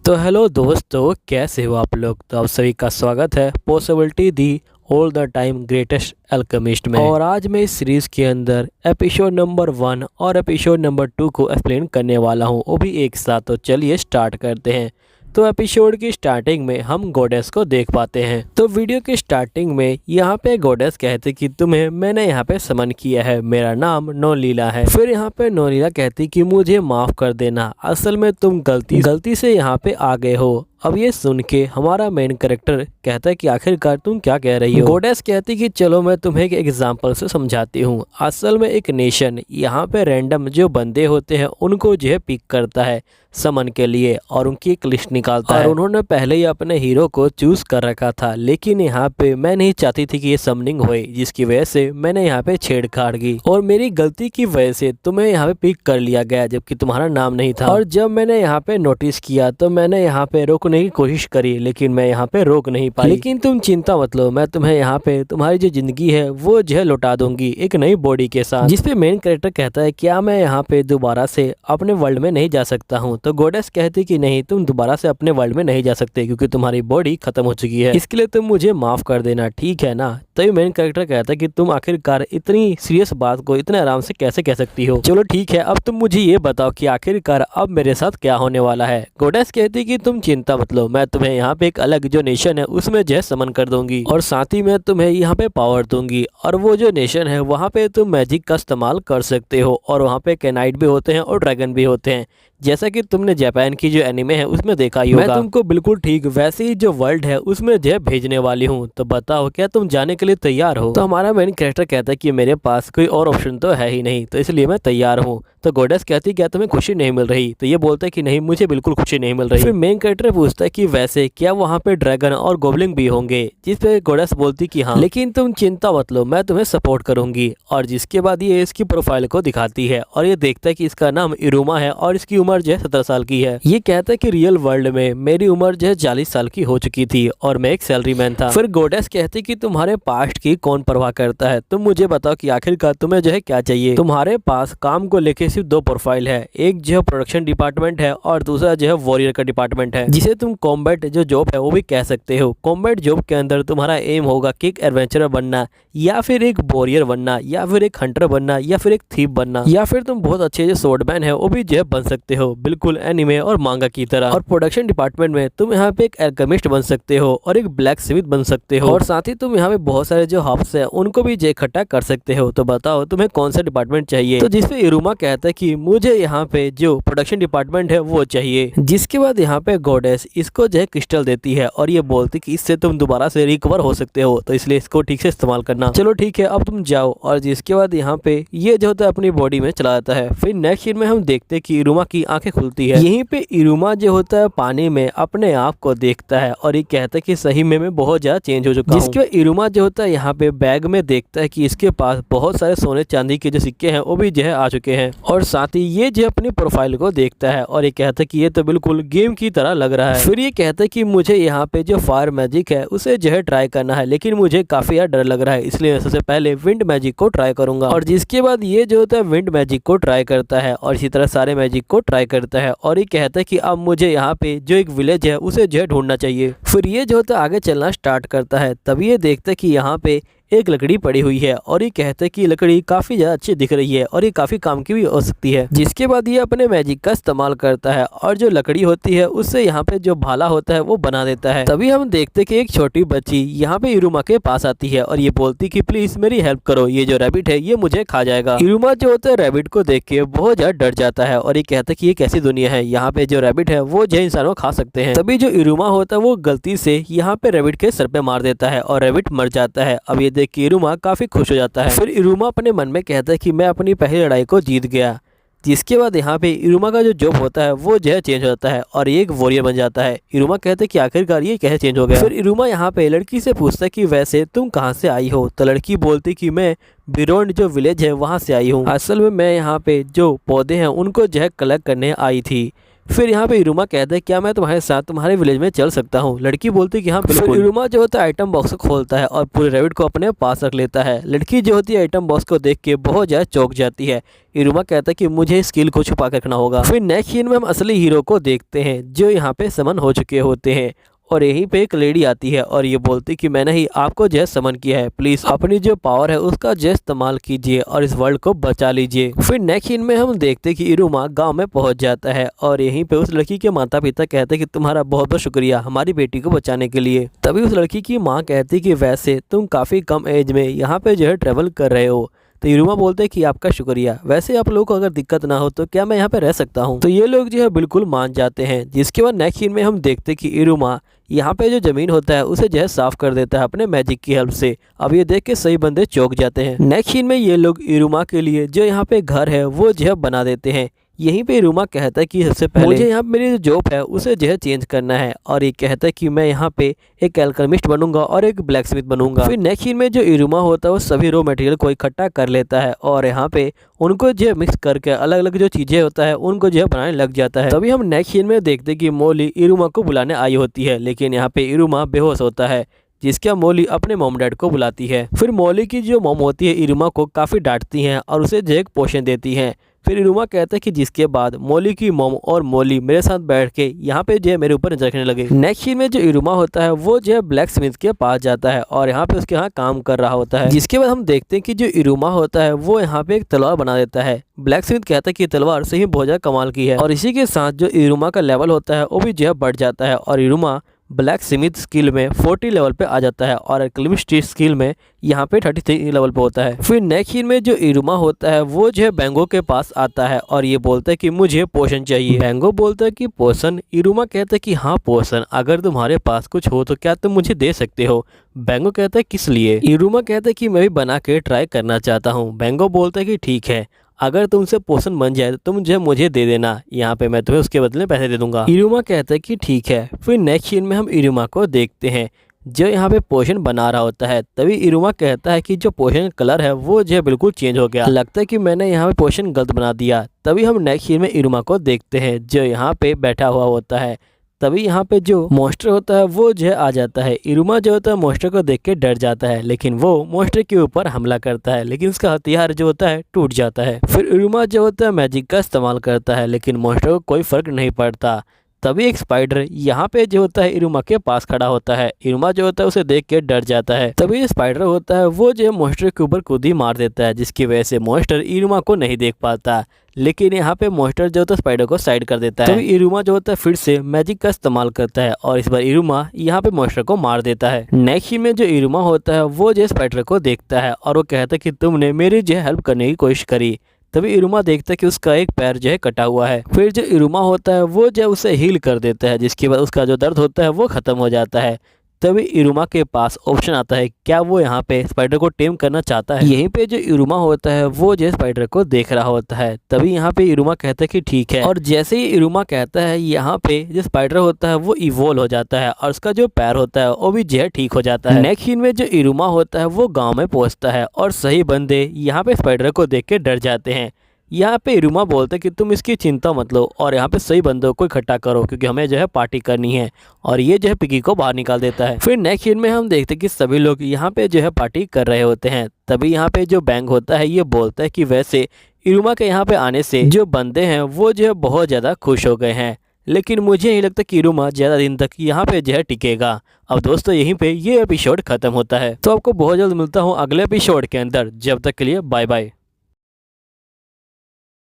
तो हेलो दोस्तों, कैसे हो आप लोग। तो आप सभी का स्वागत है possibility the all the time greatest alchemist में। और आज मैं इस सीरीज के अंदर एपिसोड नंबर 1 और एपिसोड नंबर 2 को एक्सप्लेन करने वाला हूँ, वो भी एक साथ। तो चलिए स्टार्ट करते हैं। तो एपिसोड की स्टार्टिंग में हम गॉडेस को देख पाते हैं। तो वीडियो की स्टार्टिंग में यहाँ पे गॉडेस कहती कि तुम्हें मैंने यहाँ पे समन किया है, मेरा नाम नौलीला है। फिर यहाँ पे नौलीला कहती कि मुझे माफ कर देना, असल में तुम गलती से यहाँ पे आ गए हो। अब ये सुन के हमारा मेन कैरेक्टर कहता है कि आखिरकार तुम क्या कह रही हो। गॉडेस कहती कि चलो मैं तुम्हें एक एग्जांपल से समझाती हूँ। असल में एक नेशन यहाँ पे रैंडम जो बंदे होते हैं उनको जो है पिक करता है समन के लिए और उनकी एक लिस्ट निकालता है। और उन्होंने पहले ही अपने हीरो को चूज कर रखा था, लेकिन यहाँ पे मैं नहीं चाहती थी कि ये समनिंग होए, जिसकी वजह से मैंने यहाँ पे छेड़छाड़ की और मेरी गलती की वजह से तुम्हें यहाँ पे पिक कर लिया गया जबकि तुम्हारा नाम नहीं था। और जब मैंने यहाँ पे नोटिस किया तो मैंने यहाँ पे रोकने की कोशिश करी, लेकिन मैं यहाँ पे रोक नहीं पाई। लेकिन तुम चिंता मत लो, मैं तुम्हें यहाँ पे तुम्हारी जो जिंदगी है वो जो है लौटा दूंगी एक नई बॉडी के साथ। जिसपे मेन कैरेक्टर कहता है क्या मैं यहाँ पे दोबारा से अपने वर्ल्ड में नहीं जा सकता हूँ। तो गॉडेस कहती कि नहीं, तुम दोबारा से अपने वर्ल्ड में नहीं जा सकते क्योंकि तुम्हारी बॉडी खत्म हो चुकी है, इसके लिए तुम मुझे माफ कर देना, ठीक है ना। तो मेन कैरेक्टर कहता है कि तुम आखिरकार इतनी सीरियस बात को इतने आराम से कैसे कह सकती हो। चलो ठीक है, अब तुम मुझे ये बताओ कि आखिरकार अब मेरे साथ क्या होने वाला है। गॉडेस कहती कि तुम चिंता मत लो, मैं तुम्हें यहाँ पे एक अलग जो नेशन है उसमें जो है समन कर दूंगी और साथ ही मैं तुम्हें यहाँ पे पावर दूंगी। और वो जो नेशन है वहाँ पे तुम मैजिक का इस्तेमाल कर सकते हो और वहाँ पे कैनाइट भी होते हैं और ड्रैगन भी होते हैं, जैसा कि तुमने जापान की जो एनिमे है उसमें देखा ही होगा। मैं तुमको बिल्कुल ठीक वैसे ही जो वर्ल्ड है उसमें जो है भेजने वाली हूँ। तो बताओ क्या तुम जाने के लिए तैयार हो। तो हमारा मेन कैरेक्टर कहता है कि मेरे पास कोई और ऑप्शन तो है ही नहीं, तो इसलिए मैं तैयार हूँ। तो गॉडेस कहती क्या तुम्हें खुशी नहीं मिल रही। तो ये बोलता है कि नहीं, मुझे बिल्कुल खुशी नहीं मिल रही। फिर मेन कैरेक्टर पूछता है कि वैसे क्या वहाँ पे ड्रैगन और गोबलिंग भी होंगे, जिस पे गॉडेस बोलती कि हाँ, लेकिन तुम चिंता मत लो, मैं तुम्हें सपोर्ट करूंगी। और जिसके बाद ये इसकी प्रोफाइल को दिखाती है और ये देखता है कि इसका नाम इरुमा है और इसकी उम्र जो है 17 साल की है। ये कहता है कि रियल वर्ल्ड में मेरी उम्र जो है 40 साल की हो चुकी थी और मैं एक सैलरीमैन था। फिर गॉडेस कहती कि तुम्हारे पास्ट की कौन परवाह करता है, तुम मुझे बताओ कि आखिरकार तुम्हें जो है क्या चाहिए। तुम्हारे पास काम को लेके सिर्फ 2 प्रोफाइल है, एक जो है प्रोडक्शन डिपार्टमेंट है और दूसरा जो है वॉरियर का डिपार्टमेंट है, जिसे तुम कॉम्बैट जो जॉब है वो भी कह सकते हो। कॉम्बैट जॉब के अंदर तुम्हारा एम होगा कि एक एडवेंचरर बनना या फिर एक वॉरियर बनना या फिर एक हंटर बनना या फिर एक थीप बनना या फिर तुम बहुत अच्छे जो स्वॉर्डमैन है वो भी जो है बन सकते हो, बिल्कुल एनिमे और मांगा की तरह। और प्रोडक्शन डिपार्टमेंट में तुम यहाँ पे एक एल्केमिस्ट बन सकते हो और एक ब्लैक स्मिथ बन सकते हो और साथ ही तुम यहाँ पे बहुत सारे जो हब्स है उनको भी जो इकट्ठा कर सकते हो। तो बताओ तुम्हें कौन सा डिपार्टमेंट चाहिए। तो जिसपे इरुमा कहता है कि मुझे यहाँ पे जो प्रोडक्शन डिपार्टमेंट है वो चाहिए। जिसके बाद यहाँ पे गॉडेस इसको जो है क्रिस्टल देती है और ये बोलती कि इससे तुम दोबारा से रिकवर हो सकते हो, तो इसलिए इसको ठीक से इस्तेमाल करना। चलो ठीक है, अब तुम जाओ। और जिसके बाद यहाँ पे ये जो होता है अपनी बॉडी में चला जाता है। फिर नेक्स्ट सीन में हम देखते हैं कि इरुमा की आंखें खुलती है। यहीं पे इरुमा जो होता है पानी में अपने आप को देखता है और ये कहता है कि सही में मैं बहुत ज्यादा चेंज हो चुका हूँ। जिसके बाद इरुमा जो होता है यहाँ पे बैग में देखता है कि इसके पास बहुत सारे सोने चांदी के जो सिक्के हैं वो भी जो है आ चुके हैं और साथ ही ये जो अपनी प्रोफाइल को देखता है और ये कहता है कि ये तो बिल्कुल गेम की तरह लग रहा है। फिर ये कहता है कि मुझे यहाँ पे जो फायर मैजिक है उसे जो है ट्राई करना है, लेकिन मुझे काफी यार डर लग रहा है, इसलिए मैं सबसे पहले विंड मैजिक को ट्राई करूंगा। और जिसके बाद ये जो होता है विंड मैजिक को ट्राई करता है और इसी तरह सारे मैजिक को ट्राई करता है और ये कहता है कि अब मुझे यहाँ पे जो एक विलेज है उसे जो है ढूंढना चाहिए। फिर ये जो होता है आगे चलना स्टार्ट करता है। तभी ये देखता है कि यहाँ पे एक लकड़ी पड़ी हुई है और ये कहता है कि लकड़ी काफी ज्यादा अच्छी दिख रही है और ये काफी काम की भी हो सकती है। जिसके बाद ये अपने मैजिक का इस्तेमाल करता है और जो लकड़ी होती है उससे यहाँ पे जो भाला होता है वो बना देता है। तभी हम देखते कि एक छोटी बच्ची यहाँ पे इरुमा के पास आती है और ये बोलती कि प्लीज मेरी हेल्प करो, ये जो रैबिट है ये मुझे खा जाएगा। इरुमा जो होता है रैबिट को देख के बहुत ज्यादा डर जाता है और ये कहता है कि ये कैसी दुनिया है, यहाँ पे जो रैबिट है वो जो इंसानों खा सकते हैं। तभी जो इरुमा होता है वो गलती से यहाँ पे रैबिट के सर पे मार देता है और रैबिट मर जाता है। अब ये देख के इरुमा काफी खुश हो जाता है। फिर इरुमा अपने मन में कहता है कि मैं अपनी पहली लड़ाई को जीत गया। जिसके बाद यहाँ पे इरुमा का जो जॉब होता है वो जो है चेंज हो जाता है और ये एक वॉरियर बन जाता है। इरुमा कहते हैं कि आखिरकार ये कैसे चेंज हो गया। फिर इरुमा यहाँ पे लड़की से पूछता है कि वैसे तुम कहाँ से आई हो। तो लड़की बोलती कि मैं बिरोंड जो विलेज है वहाँ से आई हूँ। असल में मैं यहाँ पे जो पौधे हैं उनको जो है कलेक्ट करने आई थी। फिर यहाँ पे इरुमा कहता है क्या मैं तुम्हारे साथ तुम्हारे विलेज में चल सकता हूँ। लड़की बोलती है कि हाँ बिल्कुल। इरुमा जो होता है आइटम बॉक्स को खोलता है और पूरे रैबिट को अपने पास रख लेता है। लड़की जो होती है आइटम बॉक्स को देख के बहुत ज्यादा चौंक जाती है। इरुमा कहता है कि मुझे स्किल को छुपा के रखना होगा। फिर नेक्स्ट सीन में हम असली हीरो को देखते हैं जो यहाँ पे समन हो चुके होते हैं और यहीं पे एक लेडी आती है और ये बोलती कि मैंने ही आपको जो समन किया है, प्लीज अपनी जो पावर है उसका जो इस्तेमाल कीजिए और इस वर्ल्ड को बचा लीजिए। फिर नेक्स्ट सीन में हम देखते कि इरुमा गांव में पहुंच जाता है और यहीं पे उस लड़की के माता पिता कहते हैं कि तुम्हारा बहुत बहुत शुक्रिया हमारी बेटी को बचाने के लिए। तभी उस लड़की की माँ कहती कि वैसे तुम काफी कम एज में यहाँ पे जो है ट्रेवल कर रहे हो। तो इरुमा बोलते हैं कि आपका शुक्रिया, वैसे आप लोगों को अगर दिक्कत ना हो तो क्या मैं यहाँ पे रह सकता हूँ। तो ये लोग जो है बिल्कुल मान जाते हैं। जिसके बाद नेक्स्ट सीन में हम देखते कि इरुमा यहाँ पे जो जमीन होता है उसे जो है साफ कर देता है अपने मैजिक की हेल्प से। अब ये देख के सही बंदे चौंक जाते हैं। नेक्स्ट सीन में ये लोग इरुमा के लिए जो यहाँ पे घर है वो जो है बना देते हैं। यहीं पे इरुमा कहता है कि सबसे पहले मुझे यहाँ पे मेरी जो जॉब है उसे जो है चेंज करना है और ये कहता है कि मैं यहाँ पे एक एल्केमिस्ट बनूंगा और एक ब्लैक स्मिथ बनूंगा। फिर नेक्स्ट सीन में जो इरुमा होता है वो सभी रॉ मटेरियल को इकट्ठा कर लेता है और यहाँ पे उनको जो मिक्स करके अलग अलग जो चीजें होता है उनको जो है बनाने लग जाता है। तभी हम नेक्स्ट सीन में देखते कि मोली इरुमा को बुलाने आई होती है, लेकिन यहाँ पे इरुमा बेहोश होता है। जिसके मोली अपने मॉम डैड को बुलाती है। फिर मोली की जो मॉम होती है इरुमा को काफी डांटती हैं और उसे जो एक पोषण देती हैं। फिर इरुमा कहता है कि जिसके बाद मोली की मॉम और मोली मेरे साथ बैठ के यहाँ पे जो है मेरे ऊपर नजर रखने लगे। नेक्स्ट सीन में जो इरुमा होता है वो जो है ब्लैक स्मिथ के पास जाता है और यहाँ पे उसके यहाँ काम कर रहा होता है। जिसके बाद हम देखते हैं कि जो इरुमा होता है वो यहाँ पे एक तलवार बना देता है। ब्लैक स्मिथ कहता है कि तलवार से ही बहुत ज्यादा कमाल की है और इसी के साथ जो इरुमा का लेवल होता है वो भी जो है बढ़ जाता है और इरुमा ब्लैक स्मिथ स्किल में 40 लेवल पे आ जाता है और एल्केमिस्ट स्किल में यहाँ पे 33 लेवल पे होता है। फिर नेक्स्ट सीन में जो इरुमा होता है वो जो है बैंगो के पास आता है और ये बोलता है कि मुझे पोशन चाहिए। बैंगो बोलता है कि पोशन। इरुमा कहता है कि हाँ पोशन, अगर तुम्हारे पास कुछ हो तो क्या तुम मुझे दे सकते हो। बैंगो कहता है किस लिए। इरुमा कहता है कि मैं भी बना के ट्राई करना चाहता हूँ। बैंगो बोलता है कि ठीक है, अगर तुमसे पोषण बन जाए तो तुम जो मुझे दे देना, यहाँ पे मैं तुम्हें उसके बदले पैसे दे दूंगा। इरुमा कहता है कि ठीक है। फिर नेक्स्ट सीन में हम इरुमा को देखते हैं जो यहाँ पे पोषण बना रहा होता है। तभी इरुमा कहता है कि जो पोषण कलर है वो जो है बिल्कुल चेंज हो गया, लगता है कि मैंने यहाँ पे पोषण गलत बना दिया। तभी हम नेक्स्ट सीन में इरुमा को देखते हैं जो यहाँ पे बैठा हुआ होता है। तभी यहाँ पे जो मॉन्स्टर होता है वो जो आ जाता है। इरुमा जो होता है मॉन्स्टर को देख के डर जाता है, लेकिन वो मॉन्स्टर के ऊपर हमला करता है, लेकिन उसका हथियार जो होता है टूट जाता है। फिर इरुमा जो होता है मैजिक का इस्तेमाल करता है, लेकिन मॉन्स्टर को कोई फर्क नहीं पड़ता। तभी एक स्पाइडर यहाँ पे जो होता है इरुमा के पास खड़ा होता है। इरुमा जो होता है उसे देख के डर जाता है। तभी स्पाइडर होता है वो जो मॉन्स्टर के ऊपर खुद ही मार देता है, जिसकी वजह से मॉन्स्टर इरुमा को नहीं देख पाता। लेकिन यहाँ पे मॉन्स्टर जो होता है स्पाइडर को साइड कर देता है। तभी इरुमा जो होता है फिर से मैजिक का इस्तेमाल करता है और इस बार इरुमा यहाँ पे मॉन्स्टर को मार देता है। नेक्स्ट में जो इरुमा होता है वो जो स्पाइडर को देखता है और वो कहता है कि तुमने मेरी जो हेल्प करने की कोशिश करी। तभी इरुमा देखता है कि उसका एक पैर जो है कटा हुआ है। फिर जो इरुमा होता है वो जो उसे हील कर देता है, जिसके बाद उसका जो दर्द होता है वो खत्म हो जाता है। तभी इरुमा के पास ऑप्शन आता है, क्या वो यहाँ पे स्पाइडर को टेम करना चाहता है। यहीं पे जो इरुमा होता है वो जो स्पाइडर को देख रहा होता है। तभी यहाँ पे इरुमा कहता है कि ठीक है, और जैसे ही इरुमा कहता है यहाँ पे जो स्पाइडर होता है वो इवोल्व हो जाता है और उसका जो पैर होता है वो भी जो है ठीक हो जाता है। नेक्स्ट सीन में जो इरुमा होता है वो गाँव में पहुँचता है और सही बंदे यहाँ पे स्पाइडर को देख के डर जाते हैं। यहाँ पे इरुमा बोलते हैं कि तुम इसकी चिंता मत लो और यहाँ पे सही बंदों को इकट्ठा करो क्योंकि हमें जो है पार्टी करनी है, और ये जो है पिकी को बाहर निकाल देता है। फिर नेक्स्ट सीन में हम देखते हैं कि सभी लोग यहाँ पे जो है पार्टी कर रहे होते हैं। तभी यहाँ पे जो बैंग होता है ये बोलता है कि वैसे इरुमा के यहाँ पे आने से जो बंदे हैं वो जो है बहुत ज़्यादा खुश हो गए हैं, लेकिन मुझे नहीं लगता कि इरुमा ज़्यादा दिन तक यहाँ पे जो है टिकेगा। अब दोस्तों यहीं पे ये एपिसोड खत्म होता है, तो आपको बहुत जल्द मिलता हूँ अगले एपिसोड के अंदर। जब तक के लिए बाय बाय।